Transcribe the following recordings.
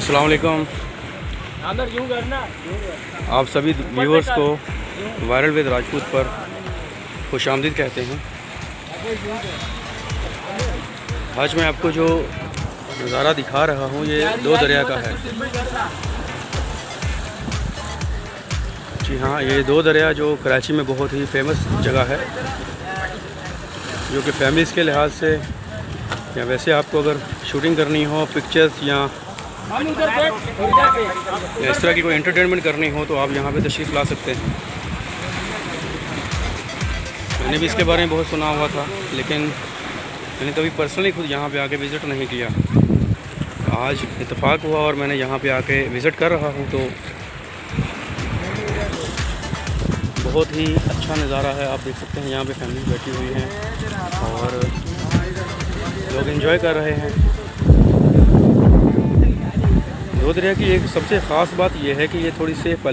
अस्सलाम वालेकुम। आप सभी व्यूअर्स को वायरल विद राजपूत पर खुशामदीद कहते हैं। आज मैं आपको जो नज़ारा दिखा रहा हूँ ये दो दरिया का है। जी हाँ, ये दो दरिया जो कराची में बहुत ही फेमस जगह है, जो कि फैमिलीज़ के लिहाज से या वैसे आपको अगर शूटिंग करनी हो, पिक्चर्स या इस तरह की कोई एंटरटेनमेंट करनी हो तो आप यहाँ पे तशरीफ़ ला सकते हैं। मैंने भी इसके बारे में बहुत सुना हुआ था, लेकिन मैंने कभी पर्सनली खुद यहाँ पे आके विज़िट नहीं किया। आज इत्तेफाक हुआ और मैंने यहाँ पे आके विज़िट कर रहा हूँ, तो बहुत ही अच्छा नज़ारा है। आप देख सकते हैं यहाँ पे फैमिली बैठी हुई है और लोग एंजॉय कर रहे हैं। दो दरिया की एक सबसे ख़ास बात यह है कि ये थोड़ी सेफ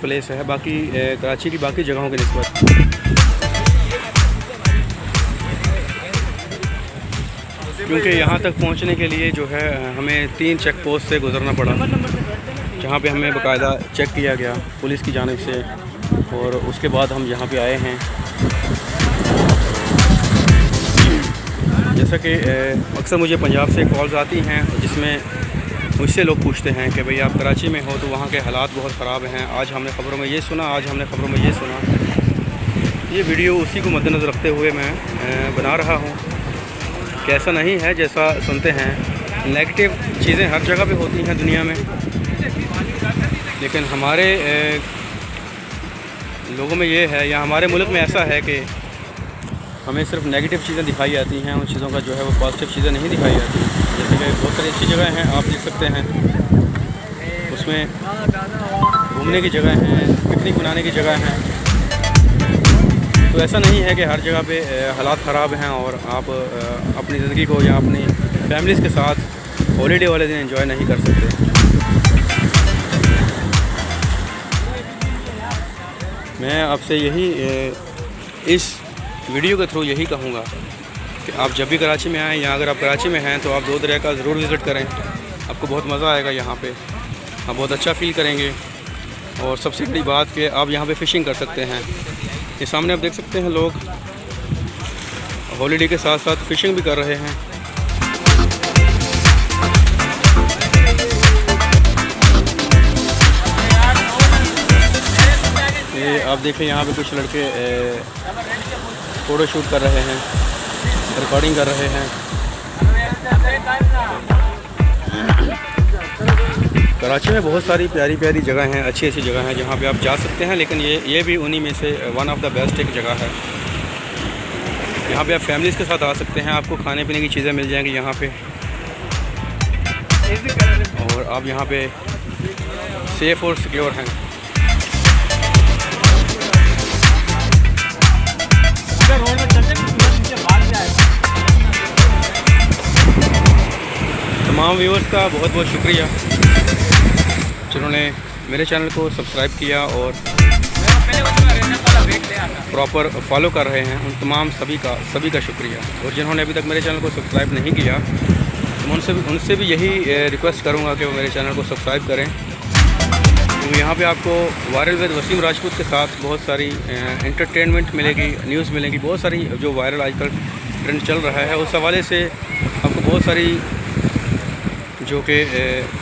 प्लेस है बाकी कराची की बाकी जगहों के निस्बत। क्योंकि यहाँ तक पहुँचने के लिए जो है हमें 3 चेक पोस्ट से गुज़रना पड़ा, जहाँ पे हमें बाकायदा चेक किया गया पुलिस की जानिब से, और उसके बाद हम यहाँ पे आए हैं। जैसा कि अक्सर मुझे पंजाब से कॉल्स आती हैं जिसमें मुझसे लोग पूछते हैं कि भाई आप कराची में हो तो वहाँ के हालात बहुत ख़राब हैं, आज हमने ख़बरों में ये सुना, आज हमने ख़बरों में ये सुना। ये वीडियो उसी को मद्देनज़र रखते हुए मैं बना रहा हूँ कि ऐसा नहीं है जैसा सुनते हैं। नेगेटिव चीज़ें हर जगह पे होती हैं दुनिया में, लेकिन हमारे लोगों में ये है या हमारे मुल्क में ऐसा है कि हमें सिर्फ नेगेटिव चीज़ें दिखाई जाती हैं, उन चीज़ों का जो है वो पॉजिटिव चीज़ें नहीं दिखाई जाती। जैसे कि बहुत सारी अच्छी जगह हैं, आप देख सकते हैं, उसमें घूमने की जगह हैं, पिकनिक मनाने की जगह हैं। तो ऐसा नहीं है कि हर जगह पे हालात ख़राब हैं और आप अपनी ज़िंदगी को या अपनी फैमिलीज़ के साथ हॉलीडे वाले दिन एंजॉय नहीं कर सकते। मैं आपसे यही इस वीडियो के थ्रू यही कहूँगा कि आप जब भी कराची में आएँ या अगर आप कराची में हैं तो आप दो दरिया का ज़रूर विज़िट करें। आपको बहुत मज़ा आएगा यहाँ पे, आप बहुत अच्छा फ़ील करेंगे। और सबसे बड़ी बात कि आप यहाँ पे फ़िशिंग कर सकते हैं। ये सामने आप देख सकते हैं लोग हॉलीडे के साथ साथ फ़िशिंग भी कर रहे हैं। ये आप देखें यहाँ पे कुछ लड़के फ़ोटो शूट कर रहे हैं, रिकॉर्डिंग कर रहे हैं। कराची में बहुत सारी प्यारी प्यारी जगह हैं, अच्छी अच्छी जगह हैं जहाँ पे आप जा सकते हैं, लेकिन ये भी उन्हीं में से वन ऑफ द बेस्ट एक जगह है। यहाँ पे आप फैमिलीज़ के साथ आ सकते हैं, आपको खाने पीने की चीज़ें मिल जाएंगी यहाँ पे, और आप यहाँ पे सेफ़ और सिक्योर हैं। तमाम व्यूअर्स का बहुत बहुत शुक्रिया जिन्होंने मेरे चैनल को सब्सक्राइब किया और प्रॉपर फॉलो कर रहे हैं। उन तमाम सभी का शुक्रिया। और जिन्होंने अभी तक मेरे चैनल को सब्सक्राइब नहीं किया तो उनसे भी यही रिक्वेस्ट करूंगा कि वो मेरे चैनल को सब्सक्राइब करें। तो यहाँ पे आपको वायरल विद वसीम राजपूत के साथ बहुत सारी एंटरटेनमेंट मिलेगी, न्यूज़ मिलेगी, बहुत सारी जो वायरल आजकल ट्रेंड चल रहा है उस हवाले से आपको बहुत सारी जो कि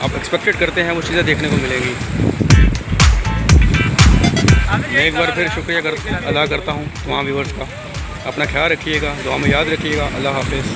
आप एक्सपेक्टेड करते हैं वो चीज़ें देखने को मिलेंगी। मैं एक बार फिर शुक्रिया अदा करता हूँ तमाम व्यूअर्स का। अपना ख्याल रखिएगा, दुआ में याद रखिएगा। अल्लाह हाफ़िज़।